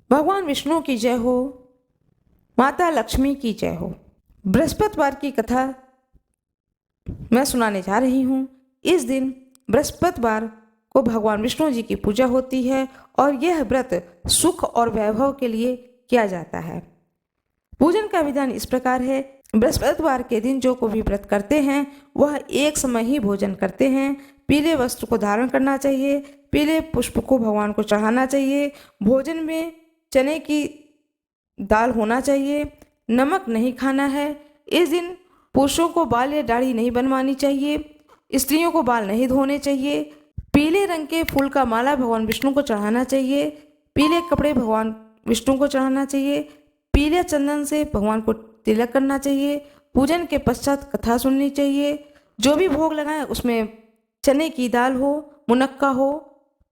भगवान विष्णु की जय हो, माता लक्ष्मी की जय हो। बृहस्पतिवार की कथा मैं सुनाने जा रही हूँ। इस दिन बृहस्पतिवार को भगवान विष्णु जी की पूजा होती है और यह व्रत सुख और वैभव के लिए किया जाता है। पूजन का विधान इस प्रकार है। बृहस्पतिवार के दिन जो कोई भी व्रत करते हैं वह एक समय ही भोजन करते हैं। पीले वस्त्र को धारण करना चाहिए, पीले पुष्प को भगवान को चढ़ाना चाहिए, भोजन में चने की दाल होना चाहिए, नमक नहीं खाना है। इस दिन पुरुषों को बाल या दाढ़ी नहीं बनवानी चाहिए, स्त्रियों को बाल नहीं धोने चाहिए। पीले रंग के फूल का माला भगवान विष्णु को चढ़ाना चाहिए, पीले कपड़े भगवान विष्णु को चढ़ाना चाहिए, पीले चंदन से भगवान को तिलक करना चाहिए। पूजन के पश्चात कथा सुननी चाहिए। जो भी भोग लगाए उसमें चने की दाल हो, मुनक्का हो,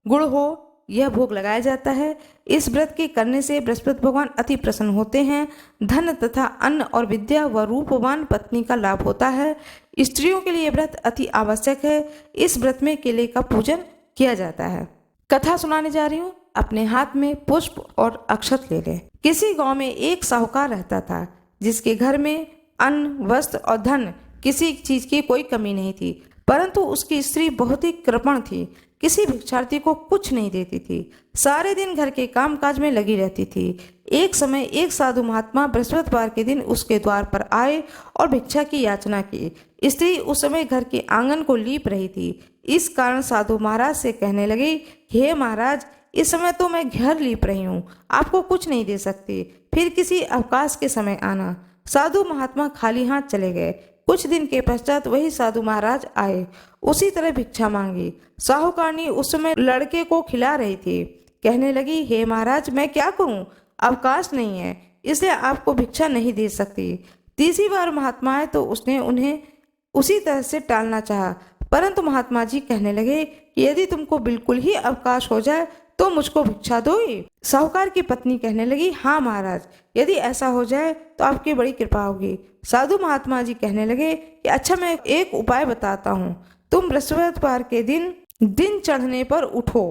गुड़ हो, यह भोग लगाया जाता है। इस व्रत के करने से बृहस्पति भगवान अति प्रसन्न होते हैं। धन तथा अन्न और विद्या व रूपवान पत्नी का लाभ होता है। स्त्रियों के लिए व्रत अति आवश्यक है। इस व्रत में केले का पूजन किया जाता है। कथा सुनाने जा रही हूँ। अपने हाथ में पुष्प और अक्षत ले लें। किसी गांव में एक साहूकार रहता था जिसके घर में अन्न, वस्त्र और धन किसी चीज की कोई कमी नहीं थी, परंतु उसकी स्त्री बहुत ही कृपण थी। किसी भिक्षार्थी को कुछ नहीं देती थी, सारे दिन घर के कामकाज में लगी रहती थी। एक समय एक साधु महात्मा बृहस्पतिवार के दिन उसके द्वार पर आए और भिक्षा की याचना की। स्त्री उस समय घर के आंगन को लीप रही थी। इस कारण साधु महाराज से कहने लगी, हे महाराज, इस समय तो मैं घर लीप रही हूँ, आपको कुछ नहीं दे सकती, फिर किसी अवकाश के समय आना। साधु महात्मा खाली हाथ चले गए। कुछ दिन के पश्चात वही साधु महाराज आए, उसी तरह भिक्षा मांगी। साहूकारनी उस समय लड़के को खिला रही थी। कहने लगी, हे महाराज, मैं क्या करूं, अवकाश नहीं है, इसलिए आपको भिक्षा नहीं दे सकती। तीसरी बार महात्मा आए तो उसने उन्हें उसी तरह से टालना चाहा, परंतु महात्मा जी कहने लगे कि यदि तुमको बिल्कुल ही अवकाश हो जाए तो मुझको भिक्षा दोगी। साहूकार की पत्नी कहने लगी, हाँ महाराज, यदि ऐसा हो जाए तो आपकी बड़ी कृपा होगी। साधु महात्मा जी कहने लगे कि अच्छा, मैं एक उपाय बताता हूँ। तुम बृहस्पतिवार के दिन चढ़ने पर उठो,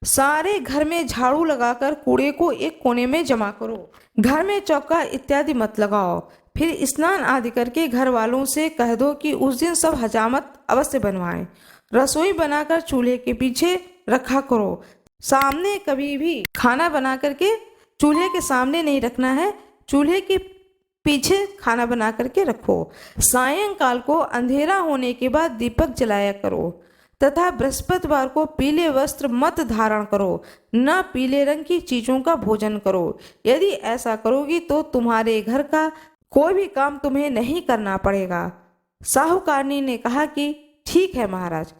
सारे घर में झाड़ू लगाकर कूड़े को एक कोने में जमा करो, घर में चौका इत्यादि मत लगाओ। फिर स्नान आदि करके घर वालों से कह दो कि उस दिन सब हजामत अवश्य बनवाएं। रसोई बनाकर चूल्हे के पीछे रखा करो। सामने कभी भी खाना बना करके चूल्हे के सामने नहीं रखना है, चूल्हे के पीछे खाना बना करके रखो। सायंकाल को अंधेरा होने के बाद दीपक जलाया करो तथा बृहस्पतिवार को पीले वस्त्र मत धारण करो, न पीले रंग की चीजों का भोजन करो। यदि ऐसा करोगी तो तुम्हारे घर का कोई भी काम तुम्हें नहीं करना पड़ेगा। साहूकारनी ने कहा कि ठीक है महाराज,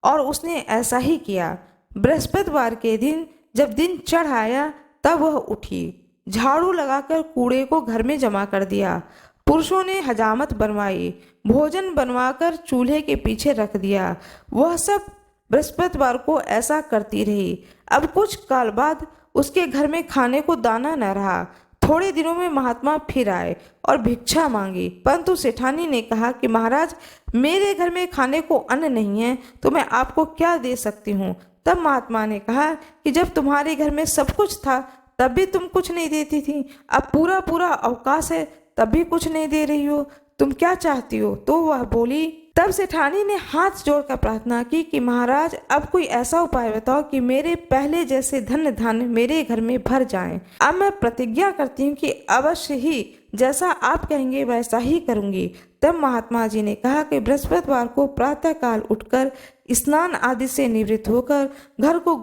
और उसने ऐसा ही किया। बृहस्पतिवार के दिन जब दिन चढ़ आया तब वह उठी, झाड़ू लगाकर कूड़े को घर में जमा कर दिया। पुरुषों ने हजामत बनवाई, भोजन बनवाकर चूल्हे के पीछे रख दिया। वह सब बृहस्पतिवार को ऐसा करती रही। अब कुछ काल बाद उसके घर में खाने को दाना न रहा। थोड़े दिनों में महात्मा फिर आए और भिक्षा मांगी, परंतु सेठानी ने कहा कि महाराज, मेरे घर में खाने को अन्न नहीं है तो मैं आपको क्या दे सकती हूँ। तब महात्मा ने कहा कि जब तुम्हारे घर में सब कुछ था तब भी तुम कुछ नहीं देती थी, अब पूरा पूरा अवकाश है तब भी कुछ नहीं दे रही हो, तुम क्या चाहती हो। तो वह बोली। तब सेठानी ने हाथ जोड़कर प्रार्थना की कि महाराज, अब कोई ऐसा उपाय बताओ कि मेरे पहले जैसे धन मेरे घर में भर जाएं। अब मैं प्रतिज्ञा करती हूँ कि अवश्य ही जैसा आप कहेंगे वैसा ही करूंगी। तब महात्मा जी ने कहा कि बृहस्पतिवार को प्रातः काल उठकर स्नान आदि से निवृत्त होकर घर को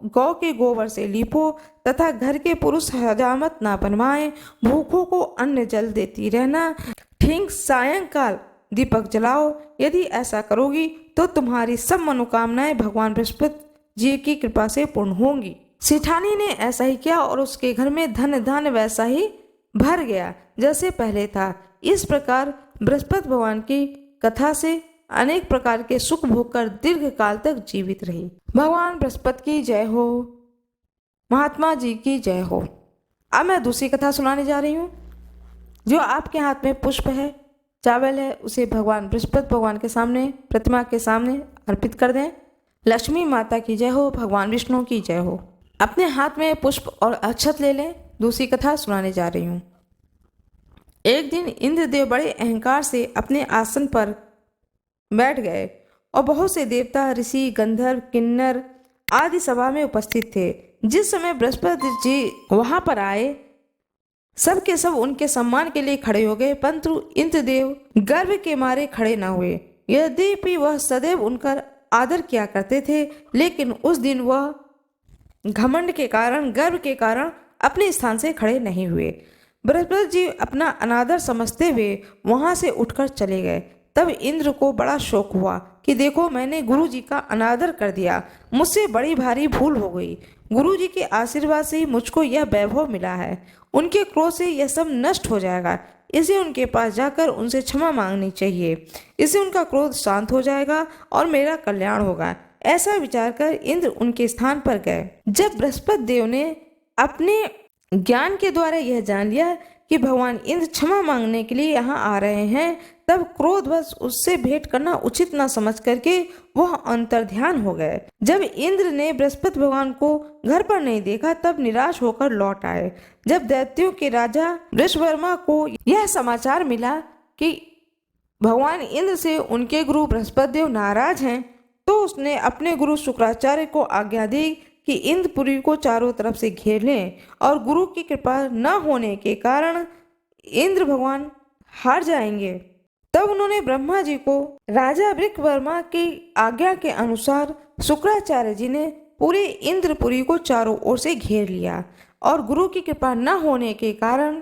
गौ के गोबर से लीपो तथा घर के पुरुष हजामत ना बनवाएं। भूखों को अन्न जल देती रहना। ठीक सायंकाल दीपक जलाओ। यदि ऐसा करोगी तो तुम्हारी सब मनोकामनाएं भगवान बृहस्पति जी की कृपा से पूर्ण होंगी। सेठानी ने ऐसा ही किया और उसके घर में धन वैसा ही भर गया जैसे पहले था। इस प्रकार बृहस्पति भगवान की कथा से अनेक प्रकार के सुख भोग कर दीर्घ काल तक जीवित रही। भगवान बृहस्पति की जय हो, महात्मा जी की जय हो। अब मैं दूसरी कथा सुनाने जा रही हूँ। जो आपके हाथ में पुष्प है, चावल है, उसे भगवान बृहस्पति भगवान के सामने, प्रतिमा के सामने अर्पित कर दें। लक्ष्मी माता की जय हो, भगवान विष्णु की जय हो। अपने हाथ में पुष्प और अक्षत ले लें। दूसरी कथा सुनाने जा रही हूँ। एक दिन इंद्रदेव बड़े अहंकार से अपने आसन पर बैठ गए और बहुत से देवता, ऋषि, गंधर्व, किन्नर आदि सभा में उपस्थित थे। जिस समय बृहस्पति जी वहां पर आए, सब के सब उनके सम्मान के लिए खड़े हो गए, परंतु इंद्रदेव गर्व के मारे खड़े न हुए। यद्यपि वह सदैव उनका आदर किया करते थे, लेकिन उस दिन वह घमंड के कारण, गर्व के कारण अपने स्थान से खड़े नहीं हुए। बृहस्पति जी अपना अनादर समझते हुए वहां से उठकर चले गए। तब इंद्र को बड़ा शोक हुआ कि देखो, मैंने गुरु जी का अनादर कर दिया, मुझसे बड़ी भारी भूल हो गई। गुरु जी के आशीर्वाद से ही मुझको यह वैभव मिला है। उनके क्रोध से यह सब नष्ट हो जाएगा, इसे उनके पास जाकर उनसे क्षमा मांगनी चाहिए। इससे उनका क्रोध शांत हो जाएगा और मेरा कल्याण होगा। ऐसा विचार कर इंद्र उनके स्थान पर गए। जब बृहस्पति देव ने अपने ज्ञान के द्वारा यह जान लिया कि भगवान इंद्र क्षमा मांगने के लिए यहाँ आ रहे हैं, तब क्रोधवश उससे भेंट करना उचित न समझ करके वह अंतर्ध्यान हो गए। जब इंद्र ने बृहस्पति भगवान को घर पर नहीं देखा, तब निराश होकर लौट आए। जब दैत्यों के राजा वृषवर्मा को यह समाचार मिला कि भगवान इंद्र से उनके गुरु बृहस्पति देव नाराज हैं, तो उसने अपने गुरु शुक्राचार्य को आज्ञा दी कि इंद्रपुरी को चारों तरफ से घेर लें, और गुरु की कृपा न होने के कारण इंद्र भगवान हार जाएंगे। तब उन्होंने ब्रह्मा जी को राजा वृषवर्मा की आज्ञा के अनुसार शुक्राचार्य जी ने पूरे इंद्रपुरी को चारों ओर से घेर लिया, और गुरु की कृपा न होने के कारण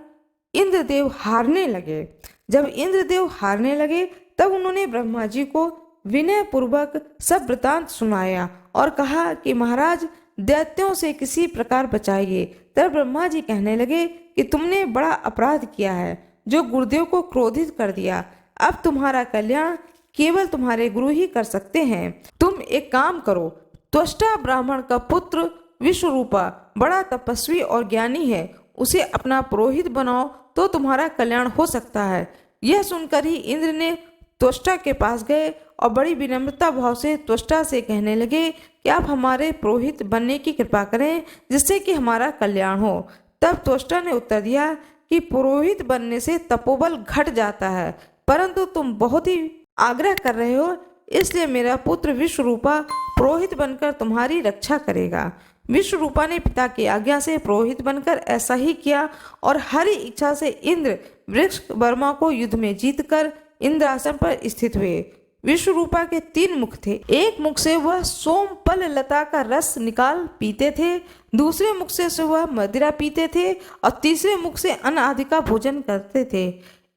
इंद्रदेव हारने लगे। जब इंद्रदेव हारने लगे, तब उन्होंने ब्रह्मा जी को विनय पूर्वक सब वृतांत सुनाया और कहा कि महाराज, दैत्यों से किसी प्रकार बचाइए। तब ब्रह्मा जी कहने लगे कि तुमने बड़ा अपराध किया है, जो गुरुदेव को क्रोधित कर दिया। अब तुम्हारा कल्याण केवल तुम्हारे गुरु ही कर सकते हैं। तुम एक काम करो, त्वष्टा ब्राह्मण का पुत्र विश्वरूपा बड़ा तपस्वी और ज्ञानी है, उसे अपना पुरोहित बनाओ तो तुम्हारा कल्याण हो सकता है। यह सुनकर ही इंद्र ने त्वष्टा के पास गए और बड़ी विनम्रता भाव से त्वष्टा से कहने लगे कि आप हमारे पुरोहित बनने की कृपा करें, जिससे कि हमारा कल्याण हो। तब त्वष्टा ने उत्तर दिया कि पुरोहित बनने से तपोबल घट जाता है, परंतु तुम बहुत ही आग्रह कर रहे हो, इसलिए मेरा पुत्र विश्वरूपा पुरोहित बनकर तुम्हारी रक्षा करेगा। विश्वरूपा ने पिता की आज्ञा से पुरोहित बनकर ऐसा ही किया, और हरी इच्छा से इंद्र वृषवर्मा को युद्ध में जीतकर इंद्रासन पर स्थित हुए। विश्वरूपा के 3 मुख थे। एक मुख से वह सोमपल लता का रस निकाल पीते थे, दूसरे मुख से वह मदिरा पीते थे, और तीसरे मुख से अन्न आदि का भोजन करते थे।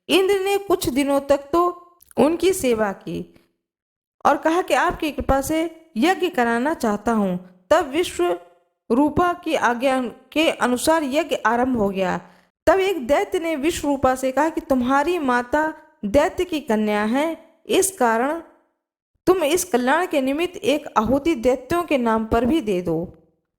इंद्र ने कुछ दिनों तक तो उनकी सेवा की और कहा कि आपकी कृपा से यज्ञ कराना चाहता हूँ। तब विश्वरूपा की आज्ञा के अनुसार यज्ञ आरंभ हो गया। तब एक दैत्य ने विश्वरूपा से कहा कि तुम्हारी माता दैत्य की कन्या है, इस कारण तुम इस कल्याण के निमित्त एक आहुति दैत्यों के नाम पर भी दे दो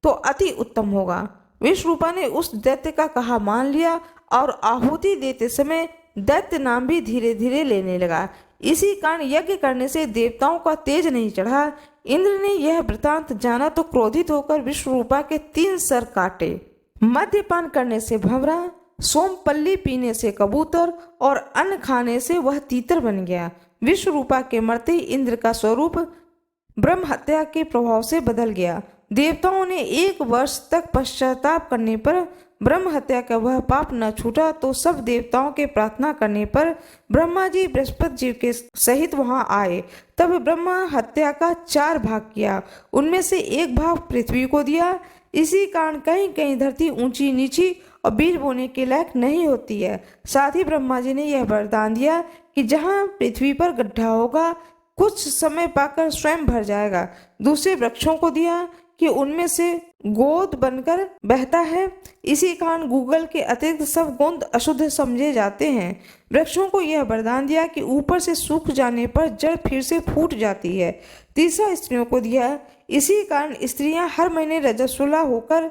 तो अति उत्तम होगा। विश्वरूपा ने उस दैत्य का कहा मान लिया, और आहुति देते समय दैत्य नाम भी धीरे धीरे लेने लगा। इसी कारण यज्ञ करने से देवताओं का तेज नहीं चढ़ा। इंद्र ने यह वृतांत जाना तो क्रोधित होकर विश्वरूपा के 3 सर काटे। मद्यपान करने से भंवरा, सोमपल्ली पीने से कबूतर, और अन्न खाने से वह तीतर बन गया। विश्वरूपा के मरते इंद्र का स्वरूप ब्रह्म हत्या के प्रभाव से बदल गया। देवताओं ने 1 वर्ष तक पश्चाताप करने पर ब्रह्म हत्या का वह पाप न छूटा, तो सब देवताओं के प्रार्थना करने पर ब्रह्मा जी बृहस्पति जी के सहित वहां आए। तब ब्रह्मा हत्या का 4 भाग किया, उनमें से 1 भाग पृथ्वी को दिया। इसी कारण कहीं कहीं धरती ऊंची नीची और बीज बोने के लायक नहीं होती है। साथ ही ब्रह्मा जी ने यह वरदान दिया कि जहाँ पृथ्वी पर गड्ढा होगा, कुछ समय पाकर स्वयं भर जाएगा। दूसरे वृक्षों को दिया कि उनमें से गोद बनकर बहता है। इसी कारण गूगल के अतिरिक्त सब गोंद अशुद्ध समझे जाते हैं। वृक्षों को यह वरदान दिया कि ऊपर से सूख जाने पर जड़ फिर से फूट जाती है। तीसरा स्त्रियों को दिया। इसी कारण स्त्रियां हर महीने रजस्वला होकर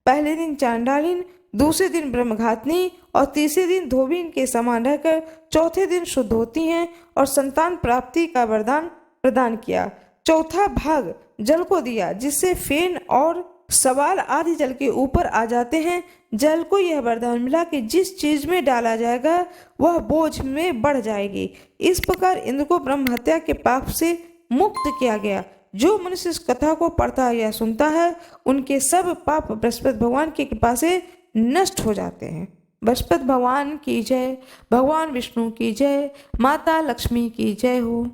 पहले दिन चांडालिन, दूसरे दिन ब्रह्मघातनी और तीसरे दिन धोबिन के समान रहकर चौथे दिन शुद्ध होती हैं और संतान प्राप्ति का वरदान प्रदान किया। चौथा भाग जल को दिया, जिससे फेन और सवाल आधे जल के ऊपर आ जाते हैं। जल को यह वरदान मिला कि जिस चीज में डाला जाएगा वह बोझ में बढ़ जाएगी। इस प्रकार इंद्र को ब्रह्म हत्या के पाप से मुक्त किया गया। जो मनुष्य इस कथा को पढ़ता या सुनता है उनके सब पाप बृहस्पति भगवान की कृपा से नष्ट हो जाते हैं। बृहस्पति भगवान की जय, भगवान विष्णु की जय, माता लक्ष्मी की जय हो।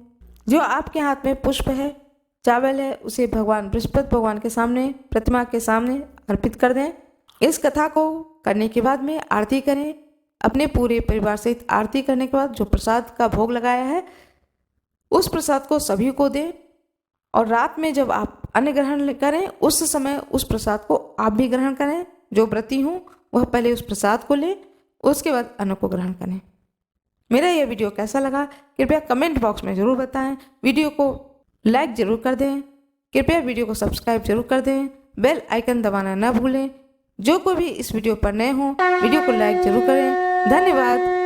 जो आपके हाथ में पुष्प है, चावल है, उसे भगवान बृहस्पति भगवान के सामने, प्रतिमा के सामने अर्पित कर दें। इस कथा को करने के बाद में आरती करें। अपने पूरे परिवार सहित आरती करने के बाद जो प्रसाद का भोग लगाया है उस प्रसाद को सभी को दें। और रात में जब आप अन्न ग्रहण करें उस समय उस प्रसाद को आप भी ग्रहण करें। जो व्रती हूँ वह पहले उस प्रसाद को लें, उसके बाद अन्न को ग्रहण करें। मेरा यह वीडियो कैसा लगा कृपया कमेंट बॉक्स में ज़रूर बताएं। वीडियो को लाइक ज़रूर कर दें। कृपया वीडियो को सब्सक्राइब जरूर कर दें। बेल आइकन दबाना न भूलें। जो कोई भी इस वीडियो पर नए हों वीडियो को लाइक जरूर करें। धन्यवाद।